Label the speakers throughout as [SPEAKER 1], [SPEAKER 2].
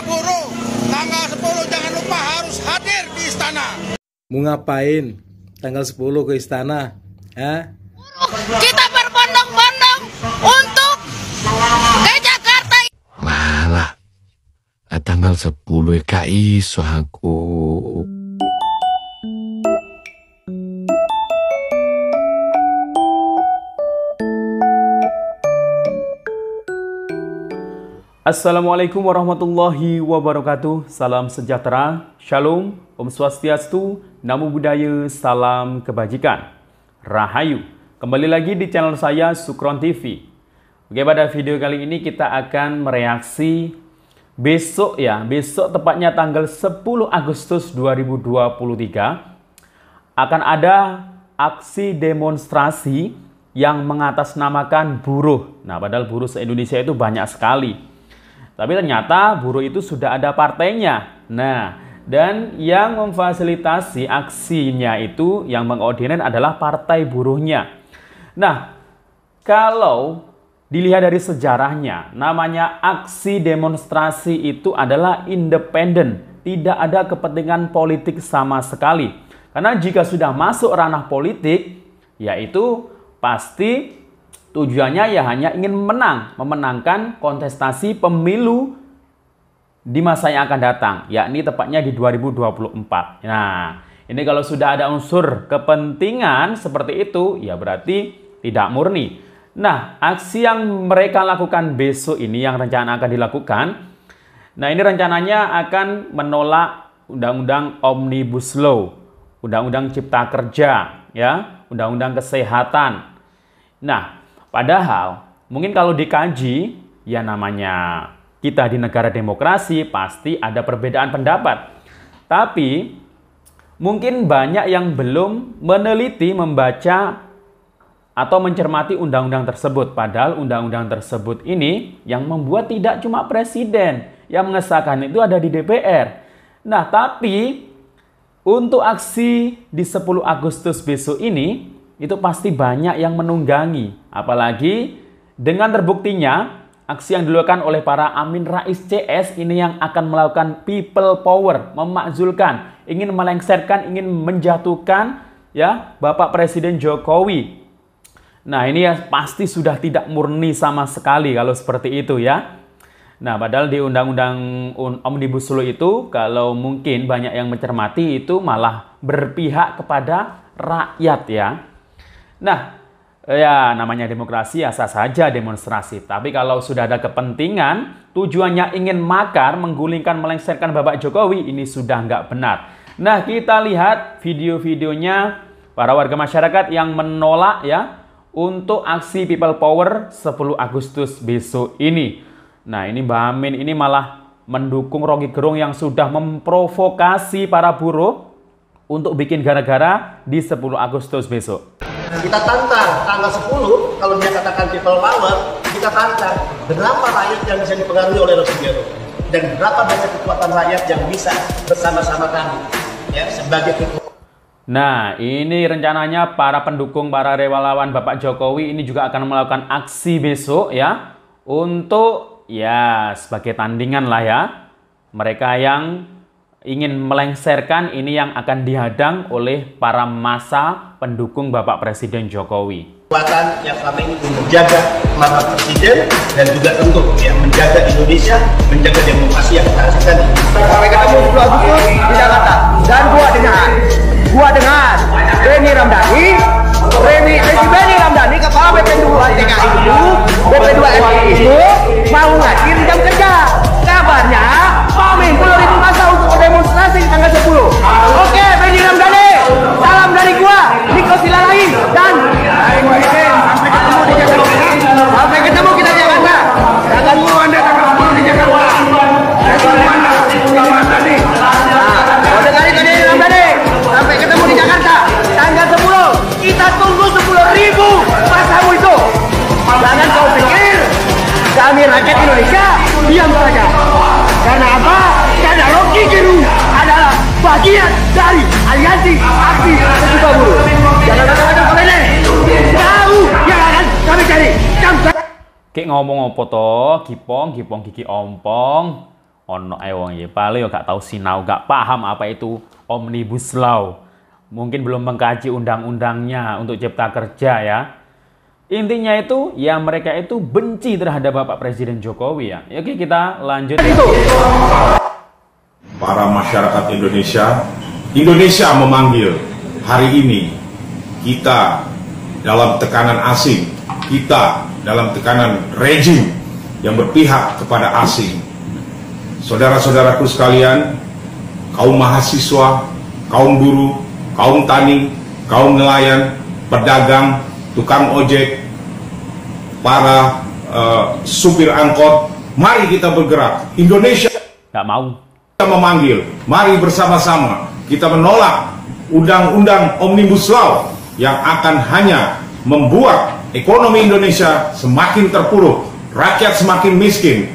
[SPEAKER 1] para buruh. Tanggal 10 jangan lupa harus hadir di istana.
[SPEAKER 2] Mau ngapain tanggal 10 ke istana?
[SPEAKER 3] Kita berbondong-bondong untuk ke Jakarta.
[SPEAKER 4] Malah tanggal 10 iso aku.
[SPEAKER 5] Assalamualaikum warahmatullahi wabarakatuh. Salam sejahtera, shalom, om swastiastu, namo buddhaya, salam kebajikan, rahayu. Kembali lagi di channel saya Sukron TV. Oke, pada video kali ini kita akan mereaksi besok tepatnya tanggal 10 Agustus 2023 akan ada aksi demonstrasi yang mengatasnamakan buruh. Nah, padahal buruh se-Indonesia itu banyak sekali. Tapi ternyata buruh itu sudah ada partainya. Nah, dan yang memfasilitasi aksinya itu, yang mengkoordinir adalah partai buruhnya. Nah, kalau dilihat dari sejarahnya, namanya aksi demonstrasi itu adalah independen. Tidak ada kepentingan politik sama sekali. Karena jika sudah masuk ranah politik, yaitu pasti tujuannya ya hanya ingin memenangkan kontestasi pemilu di masa yang akan datang, yakni tepatnya di 2024. Nah, ini kalau sudah ada unsur kepentingan seperti itu, ya berarti tidak murni. Nah, aksi yang mereka lakukan besok ini yang rencana akan dilakukan, nah ini rencananya akan menolak Undang-Undang Omnibus Law, Undang-Undang Cipta Kerja, ya, Undang-Undang Kesehatan. Nah, padahal mungkin kalau dikaji, ya namanya kita di negara demokrasi pasti ada perbedaan pendapat. Tapi mungkin banyak yang belum meneliti, membaca atau mencermati undang-undang tersebut. Padahal undang-undang tersebut ini yang membuat tidak cuma presiden, yang mengesahkan itu ada di DPR. Nah, tapi untuk aksi di 10 Agustus besok ini, itu pasti banyak yang menunggangi. Apalagi dengan terbuktinya aksi yang dilakukan oleh para Amin Rais CS ini yang akan melakukan people power, memakzulkan, ingin melengsarkan, ingin menjatuhkan ya Bapak Presiden Jokowi. Nah, ini ya pasti sudah tidak murni sama sekali kalau seperti itu ya. Nah, padahal di Undang-Undang Omnibus Law itu kalau mungkin banyak yang mencermati itu malah berpihak kepada rakyat ya. Nah, ya namanya demokrasi ya sah saja demonstrasi. Tapi kalau sudah ada kepentingan, tujuannya ingin makar, menggulingkan, melengsarkan Bapak Jokowi, ini sudah nggak benar. Nah, kita lihat video-videonya para warga masyarakat yang menolak ya untuk aksi People Power 10 Agustus besok ini. Nah, ini Mbak Amin ini malah mendukung Rocky Gerung yang sudah memprovokasi para buruh untuk bikin gara-gara di 10 Agustus besok.
[SPEAKER 6] Kita tantang tanggal 10, kalau dia katakan people power, kita tantang berapa rakyat yang bisa dipengaruhi oleh Rocky Gerung dan berapa banyak kekuatan rakyat yang bisa bersama-sama kami ya sebagai kekuatan.
[SPEAKER 5] Nah, ini rencananya para pendukung, para relawan Bapak Jokowi ini juga akan melakukan aksi besok ya untuk ya sebagai tandingan lah ya. Mereka yang ingin melengsarkan ini yang akan dihadang oleh para massa pendukung Bapak Presiden Jokowi.
[SPEAKER 6] Kekuatan yang selama ini menjaga martabat Presiden dan juga tentu ya menjaga Indonesia, menjaga demokrasi yang kita hasilkan. Sampai ketemu 10 Agustus di Jakarta. Dan gua dengan Benny Ramdhani, Benny Ramdhani kepala BP2 TKI itu, BP2 MI itu mau ngasih jam kerja. Kabarnya Amin 10.000 masa untuk demonstrasi tanggal 10. Oke, Benny Ramdhani, salam dari gua, Niko Silalahi, dan sampai ketemu kita di Jakarta. Tanggal 10 Anda tanggal 10 di Jakarta. Kau dengar itu Benny Ramdhani, sampai ketemu di Jakarta tanggal 10. Kita tunggu 10.000 masamu itu. Jangan kau pikir kami rakyat Indonesia diam saja. Karena apa? Karena Rocky Gerung adalah bagian dari aliansi aksi pejuang buruh. Jangan macam-macam kalian. Tahu yang akan kami cari.
[SPEAKER 5] Kayak ngomong apa toh? Gipong, gigi ompong. ono wong ya paling gak tahu sinau, gak paham apa itu Omnibus Law. Mungkin belum mengkaji undang-undangnya untuk cipta kerja ya. Intinya itu ya mereka itu benci terhadap Bapak Presiden Jokowi ya. Oke, kita lanjut.
[SPEAKER 7] Para masyarakat Indonesia memanggil hari ini kita dalam tekanan asing, kita dalam tekanan rejim yang berpihak kepada asing. Saudara-saudaraku sekalian, kaum mahasiswa, kaum buruh, kaum tani, kaum nelayan, pedagang, tukang ojek, para supir angkot, mari kita bergerak. Indonesia
[SPEAKER 5] Gak mau.
[SPEAKER 7] kita memanggil, mari bersama-sama kita menolak undang-undang Omnibus Law yang akan hanya membuat ekonomi Indonesia semakin terpuruk, rakyat semakin miskin,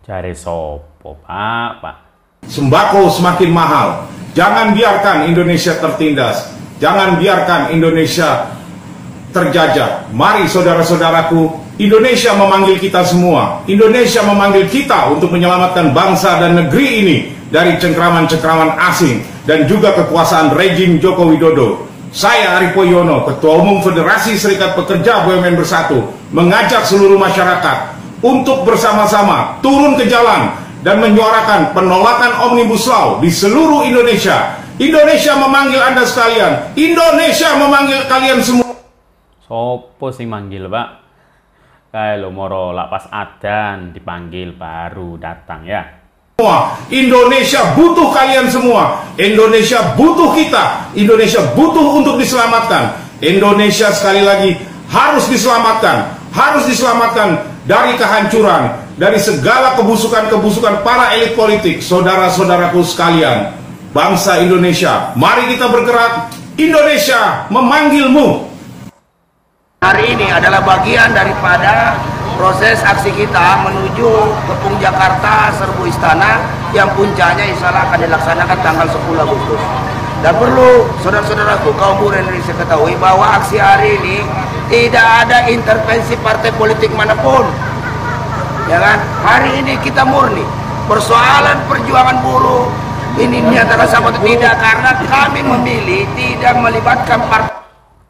[SPEAKER 5] Cari sopo, Pak.
[SPEAKER 7] sembako semakin mahal. Jangan biarkan Indonesia tertindas, jangan biarkan Indonesia terjajah. Mari saudara-saudaraku, Indonesia memanggil kita semua. Indonesia memanggil kita untuk menyelamatkan bangsa dan negeri ini dari cengkraman-cengkraman asing dan juga kekuasaan rejim Joko Widodo. Saya Ari Poyono, Ketua Umum Federasi Serikat Pekerja BUMN Bersatu, mengajak seluruh masyarakat untuk bersama-sama turun ke jalan dan menyuarakan penolakan Omnibus Law di seluruh Indonesia. Indonesia memanggil Anda sekalian. Indonesia memanggil kalian semua.
[SPEAKER 5] Sopo sing manggil, Pak? Kayak lo moro lapas adan dipanggil baru datang ya.
[SPEAKER 7] Indonesia butuh kalian semua. Indonesia butuh kita. Indonesia butuh untuk diselamatkan. Indonesia sekali lagi harus diselamatkan. Harus diselamatkan dari kehancuran, dari segala kebusukan-kebusukan para elit politik. Saudara-saudaraku sekalian, bangsa Indonesia, mari kita bergerak. Indonesia memanggilmu.
[SPEAKER 6] Hari ini adalah bagian daripada proses aksi kita menuju Kepung Jakarta, Serbu Istana, yang puncaknya insya Allah akan dilaksanakan tanggal 10 Agustus. Dan perlu saudara-saudaraku kaum buruh Indonesia ketahui bahwa aksi hari ini tidak ada intervensi partai politik manapun. Ya kan? Hari ini kita murni persoalan perjuangan buruh ini nyatakan sama atau tidak, karena kami memilih tidak melibatkan partai.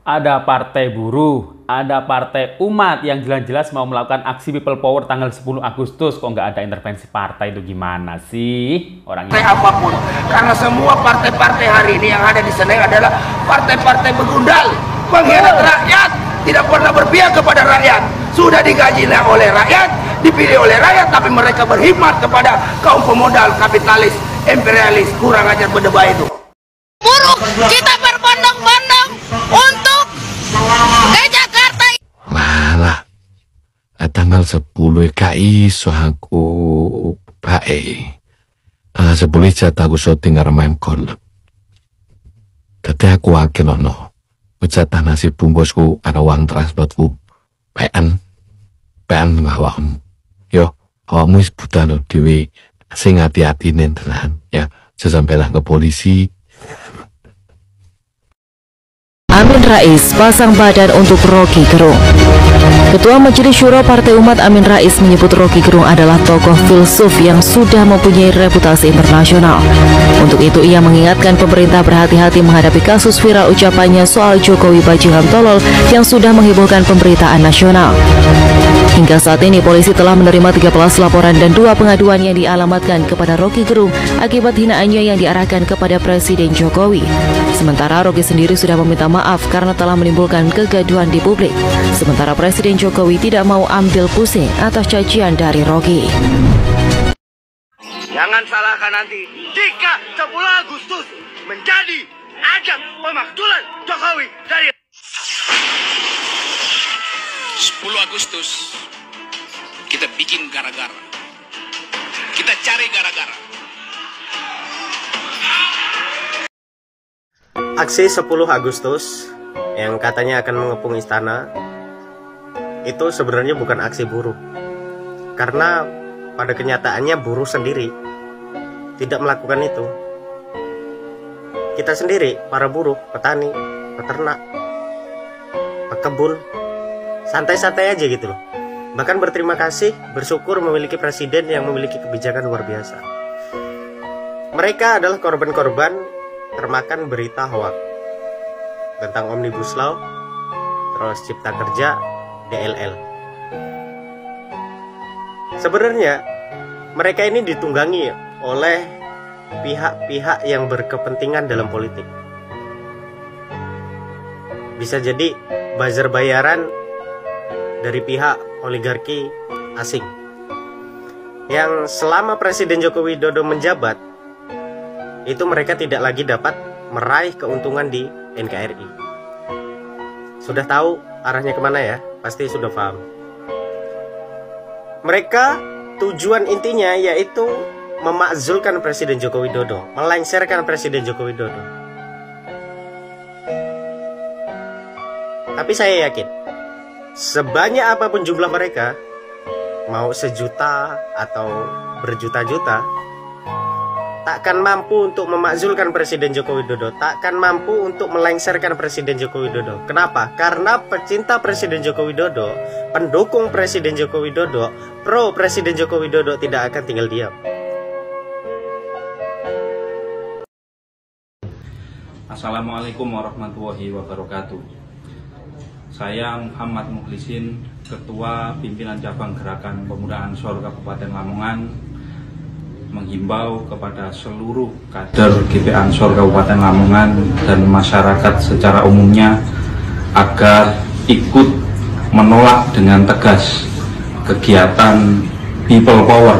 [SPEAKER 5] Ada partai buruh, ada partai umat yang jelas-jelas mau melakukan aksi People Power tanggal 10 Agustus. Kok nggak ada intervensi partai, itu gimana sih orangnya?
[SPEAKER 6] Apapun, karena semua partai-partai hari ini yang ada di sana adalah partai-partai begundal, pengkhianat rakyat, tidak pernah berpihak kepada rakyat. Sudah digaji oleh rakyat, dipilih oleh rakyat, tapi mereka berkhidmat kepada kaum pemodal, kapitalis, imperialis, kurang ajar berdebah itu.
[SPEAKER 3] Buruh kita berbondong-bondong untuk ke Jakarta.
[SPEAKER 4] Malah tanggal 10 KI so aku bae. 10 jatah aku syuting karo main golf. Dadi aku akeh ono. Jatah nasi bungkusku ana uang transportku. Pean ngawakmu. Yo, awakmu wis budal dhewe. Sing hati-hati tenan ya. Sesampelah ke polisi.
[SPEAKER 8] Amin Rais pasang badan untuk Rocky Gerung. Ketua Majelis Syuro Partai Umat Amin Rais menyebut Rocky Gerung adalah tokoh filsuf yang sudah mempunyai reputasi internasional. Untuk itu ia mengingatkan pemerintah berhati-hati menghadapi kasus viral ucapannya soal Jokowi bajingan tolol yang sudah menghebohkan pemberitaan nasional. Hingga saat ini polisi telah menerima 13 laporan dan 2 pengaduan yang dialamatkan kepada Rocky Gerung akibat hinaannya yang diarahkan kepada Presiden Jokowi. Sementara Rocky sendiri sudah meminta maaf karena telah menimbulkan kegaduhan di publik. Sementara Presiden Jokowi tidak mau ambil pusing atas cacian dari Rocky.
[SPEAKER 6] Jangan salahkan nanti jika 10 Agustus menjadi ajang pemakzulan Jokowi dari
[SPEAKER 1] 10 Agustus kita bikin gara-gara. Kita cari gara-gara.
[SPEAKER 9] Aksi 10 Agustus yang katanya akan mengepung istana itu sebenarnya bukan aksi buruh. Karena pada kenyataannya buruh sendiri tidak melakukan itu. Kita sendiri, para buruh, petani, peternak, pekebun, santai-santai aja gitu loh. Bahkan berterima kasih, bersyukur memiliki presiden yang memiliki kebijakan luar biasa. Mereka adalah korban-korban termakan berita hoak tentang Omnibus Law, terus Cipta Kerja, DLL. Sebenarnya mereka ini ditunggangi oleh pihak-pihak yang berkepentingan dalam politik. Bisa jadi buzzer bayaran dari pihak oligarki asing yang selama Presiden Joko Widodo menjabat itu mereka tidak lagi dapat meraih keuntungan di NKRI. Sudah tahu arahnya kemana ya? Pasti sudah paham. Mereka tujuan intinya yaitu memakzulkan Presiden Joko Widodo, melengsarkan Presiden Joko Widodo. Tapi saya yakin, sebanyak apapun jumlah mereka, mau sejuta atau berjuta-juta, takkan mampu untuk memakzulkan Presiden Joko Widodo, takkan mampu untuk melengsarkan Presiden Joko Widodo. Kenapa? Karena pecinta Presiden Joko Widodo, pendukung Presiden Joko Widodo, pro Presiden Joko Widodo tidak akan tinggal diam.
[SPEAKER 10] Assalamualaikum warahmatullahi wabarakatuh. Saya Muhammad Mukhlisin, Ketua Pimpinan Cabang Gerakan Pemuda Ansor Kabupaten Lamongan, menghimbau kepada seluruh kader GP Ansor Kabupaten Lamongan dan masyarakat secara umumnya agar ikut menolak dengan tegas kegiatan people power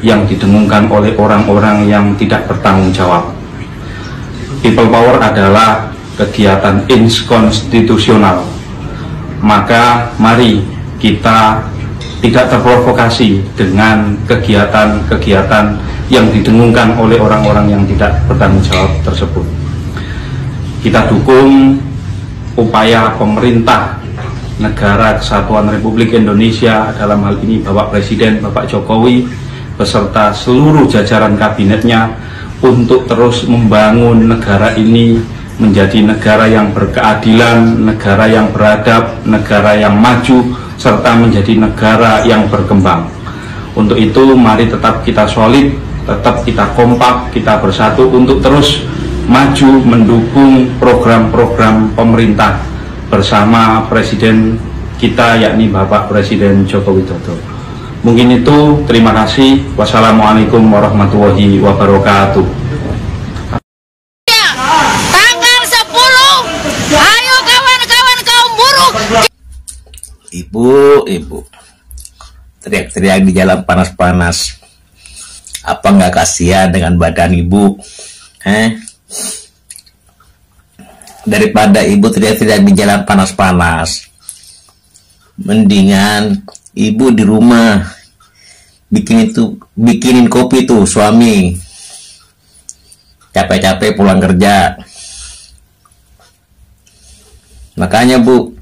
[SPEAKER 10] yang didengungkan oleh orang-orang yang tidak bertanggung jawab. People power adalah kegiatan inkonstitusional. Maka mari kita tidak terprovokasi dengan kegiatan-kegiatan yang didengungkan oleh orang-orang yang tidak bertanggung jawab tersebut. Kita dukung upaya pemerintah Negara Kesatuan Republik Indonesia, dalam hal ini Bapak Presiden Bapak Jokowi beserta seluruh jajaran kabinetnya, untuk terus membangun negara ini menjadi negara yang berkeadilan, negara yang beradab, negara yang maju, serta menjadi negara yang berkembang. Untuk itu mari tetap kita solid, tetap kita kompak, kita bersatu untuk terus maju mendukung program-program pemerintah bersama Presiden kita, yakni Bapak Presiden Joko Widodo. Mungkin itu, terima kasih. Wassalamualaikum warahmatullahi wabarakatuh.
[SPEAKER 3] Tanggal 10, ayo kawan-kawan kaum buruh.
[SPEAKER 11] Ibu, teriak-teriak di jalan panas-panas. Apa nggak kasihan dengan badan ibu? Daripada ibu teriak-teriak di jalan panas-panas, mendingan ibu di rumah bikinin kopi tuh suami. Capek-capek pulang kerja. Makanya bu,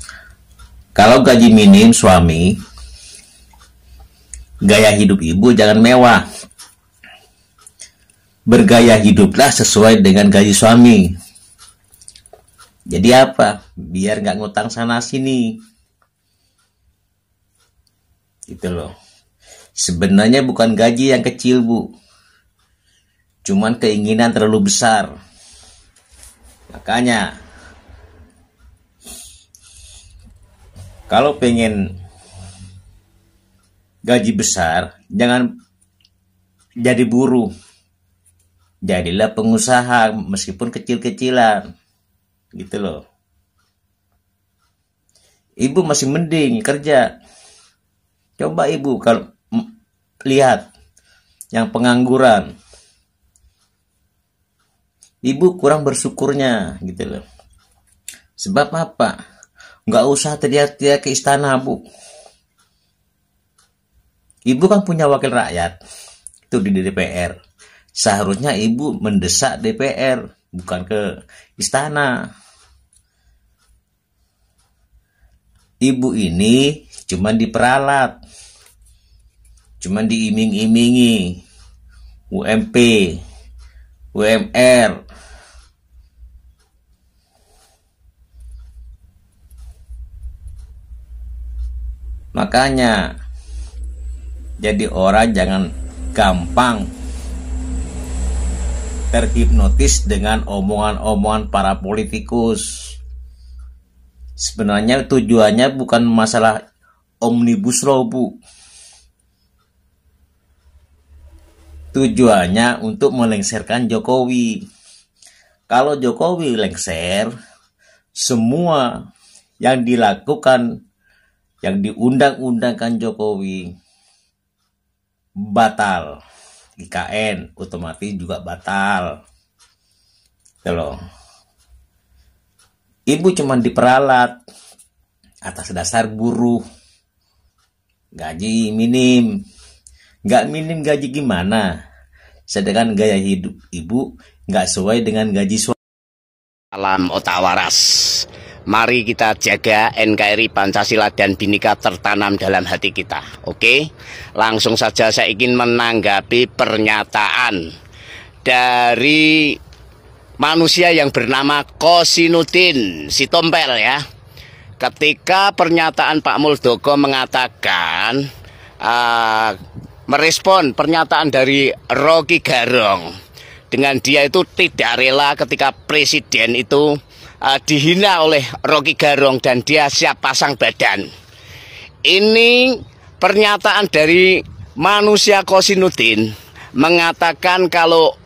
[SPEAKER 11] kalau gaji minim suami, gaya hidup ibu jangan mewah. Bergaya hiduplah sesuai dengan gaji suami. Jadi apa? Biar nggak ngutang sana sini. Gitu loh. Sebenarnya bukan gaji yang kecil bu, cuman keinginan terlalu besar. Makanya kalau pengen gaji besar, jangan jadi buruh. Jadilah pengusaha meskipun kecil-kecilan. Gitu loh. Ibu masih mending kerja. Coba ibu kalau lihat yang pengangguran. Ibu kurang bersyukurnya gitu loh. Sebab apa? Nggak usah teriak-teriak ke istana bu. Ibu kan punya wakil rakyat. Itu di DPR. Seharusnya ibu mendesak DPR, bukan ke istana. Ibu ini cuman diperalat, cuman diiming-imingi UMP, UMR. Makanya jadi orang jangan gampang terhipnotis dengan omongan-omongan para politikus. Sebenarnya tujuannya bukan masalah Omnibus Law, Bu. Tujuannya untuk melengsarkan Jokowi. Kalau Jokowi lengser, semua yang dilakukan, yang diundang-undangkan Jokowi batal. IKN otomatis juga batal. Loh. Ibu cuma diperalat atas dasar buruh, gaji minim. Nggak minim gaji gimana? Sedangkan gaya hidup ibu nggak sesuai dengan gaji suami.
[SPEAKER 12] Salam otak waras. Mari kita jaga NKRI Pancasila dan Bhinneka tertanam dalam hati kita. Oke? Langsung saja saya ingin menanggapi pernyataan dari manusia yang bernama Kosinudin Sitompel ya. Ketika pernyataan Pak Muldoko mengatakan merespon pernyataan dari Rocky Gerung, dengan dia itu tidak rela ketika presiden itu dihina oleh Rocky Gerung dan dia siap pasang badan. Ini pernyataan dari manusia Kosinudin mengatakan kalau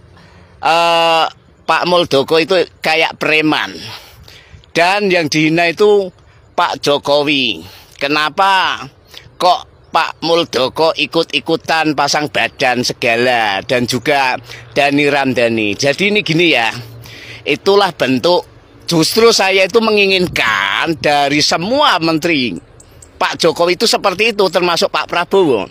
[SPEAKER 12] Pak Muldoko itu kayak preman dan yang dihina itu Pak Jokowi. Kenapa kok Pak Muldoko ikut-ikutan pasang badan segala dan juga Dhani Ramdhani. Jadi ini gini ya, itulah bentuk, justru saya itu menginginkan dari semua menteri Pak Jokowi itu seperti itu, termasuk Pak Prabowo.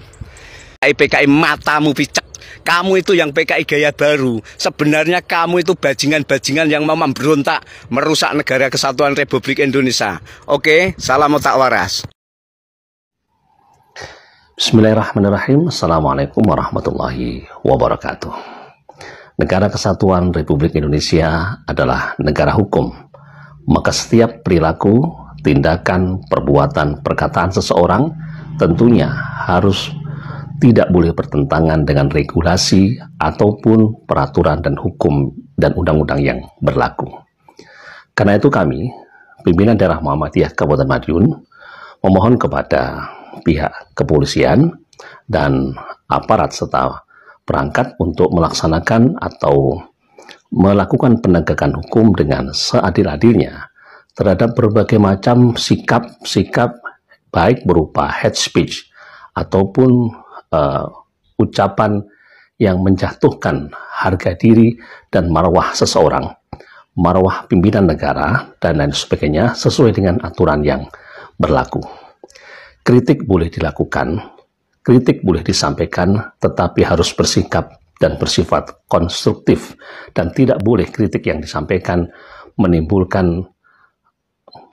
[SPEAKER 12] PKI matamu picek, kamu itu yang PKI gaya baru. Sebenarnya kamu itu bajingan-bajingan yang mau memberontak merusak negara kesatuan Republik Indonesia. Oke, salam otak waras.
[SPEAKER 13] Bismillahirrahmanirrahim. Assalamualaikum warahmatullahi wabarakatuh. Negara Kesatuan Republik Indonesia adalah negara hukum. Maka setiap perilaku, tindakan, perbuatan, perkataan seseorang tentunya harus tidak boleh bertentangan dengan regulasi ataupun peraturan dan hukum dan undang-undang yang berlaku. Karena itu kami, pimpinan daerah Muhammadiyah Kabupaten Madiun, memohon kepada pihak kepolisian dan aparat serta perangkat untuk melaksanakan atau melakukan penegakan hukum dengan seadil-adilnya terhadap berbagai macam sikap-sikap baik berupa hate speech ataupun ucapan yang menjatuhkan harga diri dan marwah seseorang, marwah pimpinan negara dan lain sebagainya sesuai dengan aturan yang berlaku. Kritik boleh dilakukan, kritik boleh disampaikan, tetapi harus bersikap dan bersifat konstruktif dan tidak boleh kritik yang disampaikan menimbulkan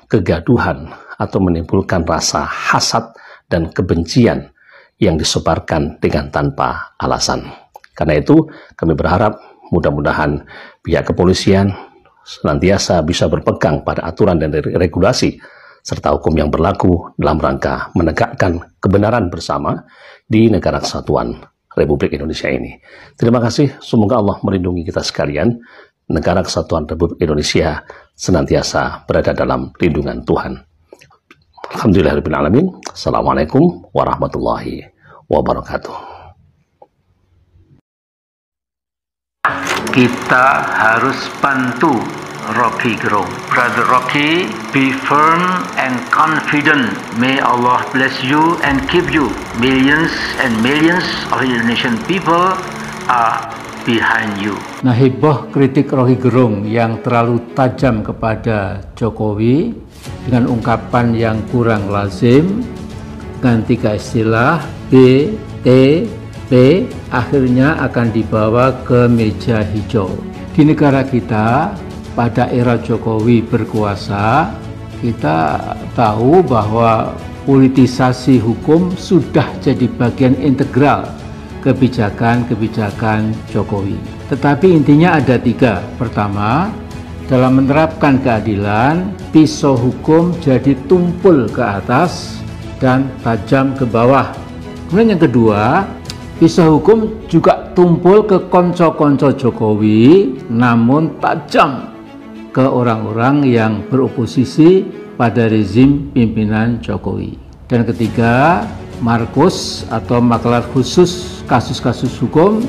[SPEAKER 13] kegaduhan atau menimbulkan rasa hasad dan kebencian yang disebarkan dengan tanpa alasan. Karena itu kami berharap mudah-mudahan pihak kepolisian senantiasa bisa berpegang pada aturan dan regulasi serta hukum yang berlaku dalam rangka menegakkan kebenaran bersama di negara kesatuan Republik Indonesia ini. Terima kasih, semoga Allah melindungi kita sekalian. Negara Kesatuan Republik Indonesia senantiasa berada dalam lindungan Tuhan. Alhamdulillahirrahmanirrahim. Assalamualaikum warahmatullahi wabarakatuh.
[SPEAKER 14] Kita harus bantu Rocky Gerung. Brother Rocky, be firm and confident. May Allah bless you and keep you. Millions and millions of Indonesian people are behind you.
[SPEAKER 15] Nah, heboh kritik Rocky Gerung yang terlalu tajam kepada Jokowi dengan ungkapan yang kurang lazim dengan 3 istilah B, T, P akhirnya akan dibawa ke meja hijau. Di negara kita pada era Jokowi berkuasa, kita tahu bahwa politisasi hukum sudah jadi bagian integral kebijakan-kebijakan Jokowi. Tetapi intinya ada 3. Pertama, dalam menerapkan keadilan, pisau hukum jadi tumpul ke atas dan tajam ke bawah. Kemudian yang kedua, Pisau hukum juga tumpul ke konco-konco Jokowi, namun tajam ke orang-orang yang beroposisi pada rezim pimpinan Jokowi. Dan ketiga, Markus atau maklar khusus kasus-kasus hukum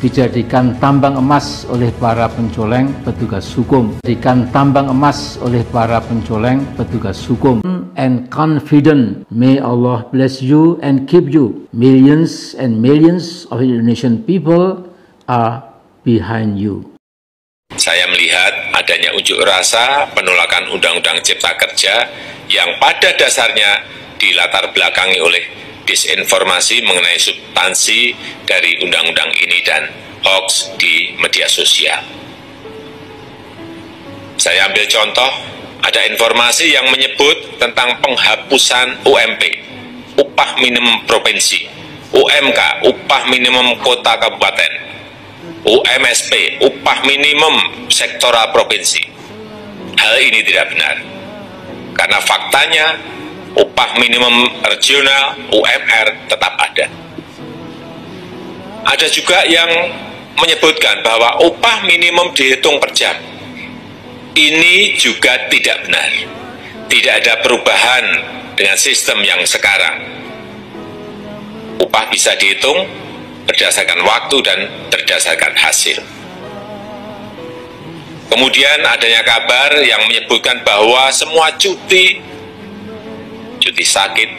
[SPEAKER 15] dijadikan tambang emas oleh para pencoleng petugas hukum. And confident, may Allah bless you and keep you. Millions and millions of Indonesian people are behind you.
[SPEAKER 4] Saya melihat adanya unjuk rasa penolakan Undang-Undang Cipta Kerja yang pada dasarnya dilatar belakangi oleh disinformasi mengenai substansi dari undang-undang ini dan hoax di media sosial. Saya ambil contoh, ada informasi yang menyebut tentang penghapusan UMP, upah minimum provinsi, UMK, upah minimum kota kabupaten, UMSP, upah minimum sektoral provinsi. Hal ini tidak benar, karena faktanya upah minimum regional UMR tetap ada. Ada juga yang menyebutkan bahwa upah minimum dihitung per jam. Ini juga tidak benar. Tidak ada perubahan dengan sistem yang sekarang. Upah bisa dihitung berdasarkan waktu dan berdasarkan hasil. Kemudian adanya kabar yang menyebutkan bahwa semua cuti sakit,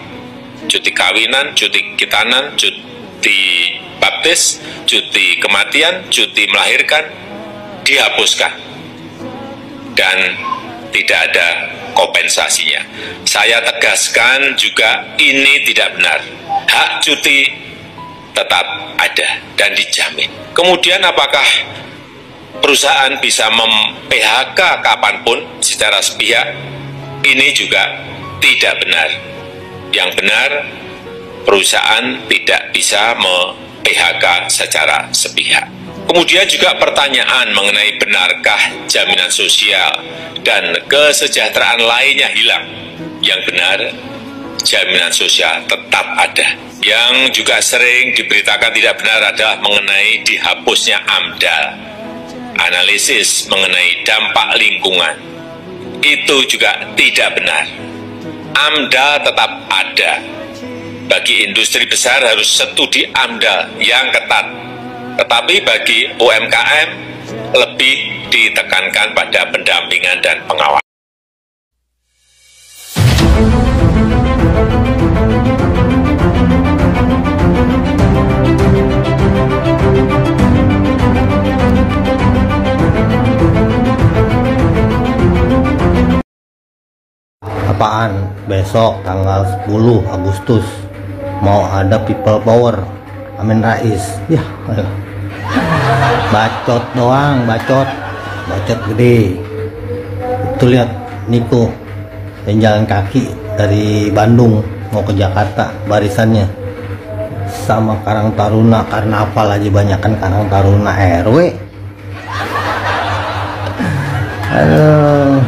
[SPEAKER 4] cuti kawinan, cuti khitanan, cuti baptis, cuti kematian, cuti melahirkan dihapuskan dan tidak ada kompensasinya. Saya tegaskan juga ini tidak benar. Hak cuti tetap ada dan dijamin. Kemudian apakah perusahaan bisa mem-PHK kapanpun secara sepihak? Ini juga tidak benar. Yang benar, perusahaan tidak bisa me-PHK secara sepihak. Kemudian juga pertanyaan mengenai benarkah jaminan sosial dan kesejahteraan lainnya hilang. Yang benar, jaminan sosial tetap ada. Yang juga sering diberitakan tidak benar adalah mengenai dihapusnya AMDAL, analisis mengenai dampak lingkungan. Itu juga tidak benar. AMDAL tetap ada. Bagi industri besar harus studi AMDAL yang ketat. Tetapi bagi UMKM lebih ditekankan pada pendampingan dan pengawasan.
[SPEAKER 16] Apaan? Besok tanggal 10 Agustus mau ada People Power Amin Rais. Ya, bacot doang, bacot gede. Itu lihat Niko yang jalan kaki dari Bandung mau ke Jakarta, barisannya sama Karang Taruna. Karena apa lagi banyakan Karang Taruna RW. Aduh.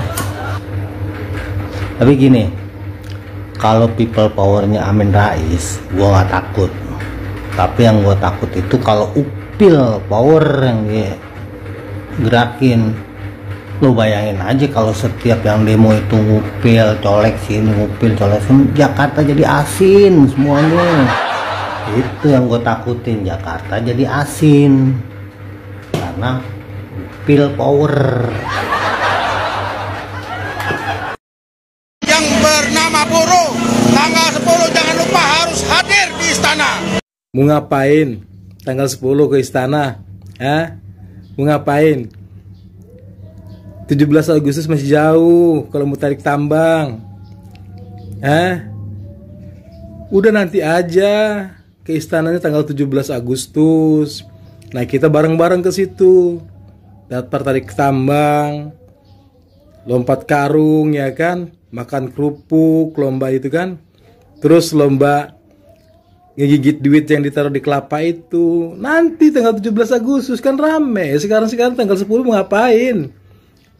[SPEAKER 16] Tapi gini, kalau people powernya Amin Rais, gua nggak takut. Tapi yang gua takut itu kalau upil power yang dia gerakin. Lo bayangin aja kalau setiap yang demo itu ngupil, colek sini, ngupil, colek sini, Jakarta jadi asin semuanya. Itu yang gue takutin, Jakarta jadi asin karena upil power.
[SPEAKER 1] Yang bernama buruh tanggal 10 jangan lupa harus hadir di istana.
[SPEAKER 2] Mau ngapain tanggal 10 ke istana? Hah? Mau ngapain? 17 Agustus masih jauh kalau mau tarik tambang. Hah? Udah nanti aja ke istananya tanggal 17 Agustus. Nah, kita bareng-bareng ke situ. Daftar tarik tambang. Lompat karung ya kan? Makan kerupuk, lomba itu kan. Terus lomba ngegigit duit yang ditaruh di kelapa itu. Nanti tanggal 17 Agustus kan rame. Sekarang tanggal 10 mau ngapain?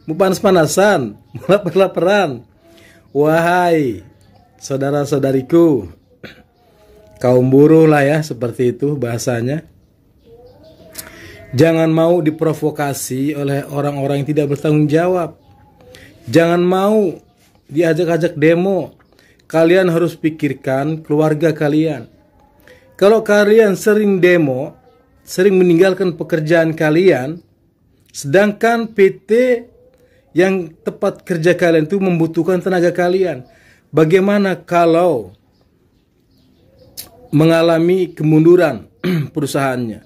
[SPEAKER 2] Mau panas-panasan? Mau lapar-laparan? Wahai saudara-saudariku, kaum buruh lah ya, seperti itu bahasanya. Jangan mau diprovokasi oleh orang-orang yang tidak bertanggung jawab. Jangan mau diajak-ajak demo. Kalian harus pikirkan keluarga kalian. Kalau kalian sering demo, sering meninggalkan pekerjaan kalian, sedangkan PT yang tempat kerja kalian itu membutuhkan tenaga kalian, bagaimana kalau mengalami kemunduran perusahaannya?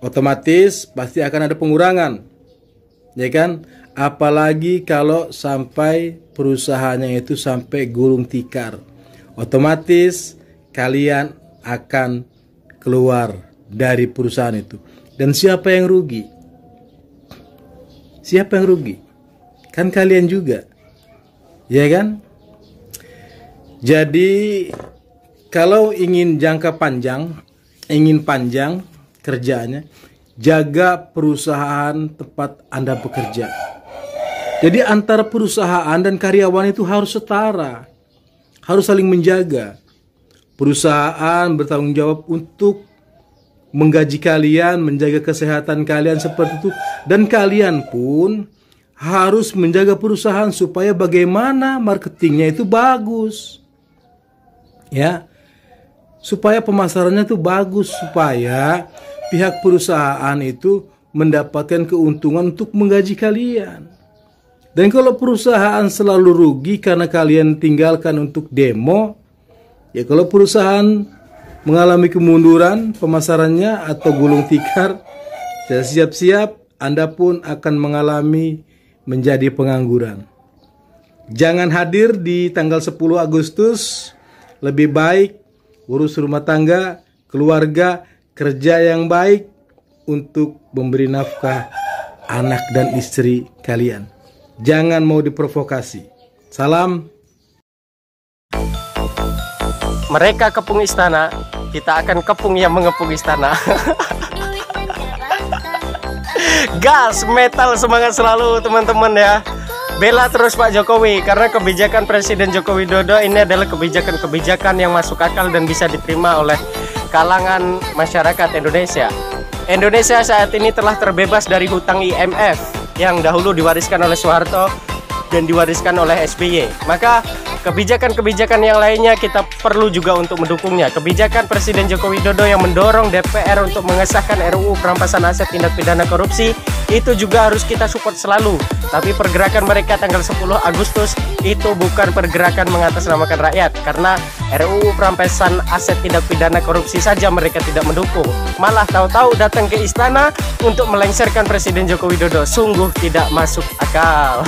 [SPEAKER 2] Otomatis pasti akan ada pengurangan, ya kan? Apalagi kalau sampai perusahaannya itu sampai gulung tikar, otomatis kalian akan keluar dari perusahaan itu. Dan siapa yang rugi? Siapa yang rugi? Kan kalian juga, ya kan? Jadi kalau ingin jangka panjang, ingin panjang kerjaannya, jaga perusahaan tempat Anda bekerja. Jadi antara perusahaan dan karyawan itu harus setara, harus saling menjaga. Perusahaan bertanggung jawab untuk menggaji kalian, menjaga kesehatan kalian seperti itu, dan kalian pun harus menjaga perusahaan supaya bagaimana marketingnya itu bagus, ya, supaya pemasarannya itu bagus, supaya pihak perusahaan itu mendapatkan keuntungan untuk menggaji kalian. Dan kalau perusahaan selalu rugi karena kalian tinggalkan untuk demo, ya kalau perusahaan mengalami kemunduran pemasarannya atau gulung tikar, ya siap-siap Anda pun akan mengalami menjadi pengangguran. Jangan hadir di tanggal 10 Agustus, lebih baik urus rumah tangga, keluarga, kerja yang baik untuk memberi nafkah anak dan istri kalian. Jangan mau diprovokasi. Salam.
[SPEAKER 9] Mereka kepung istana, kita akan kepung yang mengepung istana. Gas, metal, semangat selalu teman-teman ya. Bela terus Pak Jokowi, karena kebijakan Presiden Joko Widodo ini adalah kebijakan-kebijakan yang masuk akal dan bisa diterima oleh kalangan masyarakat Indonesia. Indonesia saat ini telah terbebas dari hutang IMF yang dahulu diwariskan oleh Soeharto dan diwariskan oleh SBY. Maka kebijakan-kebijakan yang lainnya kita perlu juga untuk mendukungnya. Kebijakan Presiden Joko Widodo yang mendorong DPR untuk mengesahkan RUU perampasan aset tindak pidana korupsi itu juga harus kita support selalu. Tapi pergerakan mereka tanggal 10 Agustus itu bukan pergerakan mengatasnamakan rakyat, karena RUU perampasan aset tindak pidana korupsi saja mereka tidak mendukung. Malah tahu-tahu datang ke istana untuk melengsarkan Presiden Joko Widodo. Sungguh tidak masuk akal.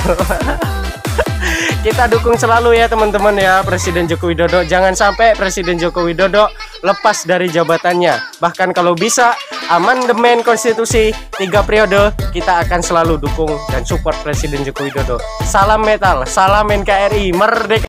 [SPEAKER 9] Kita dukung selalu ya teman-teman ya Presiden Joko Widodo. Jangan sampai Presiden Joko Widodo lepas dari jabatannya. Bahkan kalau bisa amandemen konstitusi 3 periode, kita akan selalu dukung dan support Presiden Joko Widodo. Salam metal, salam NKRI, merdeka.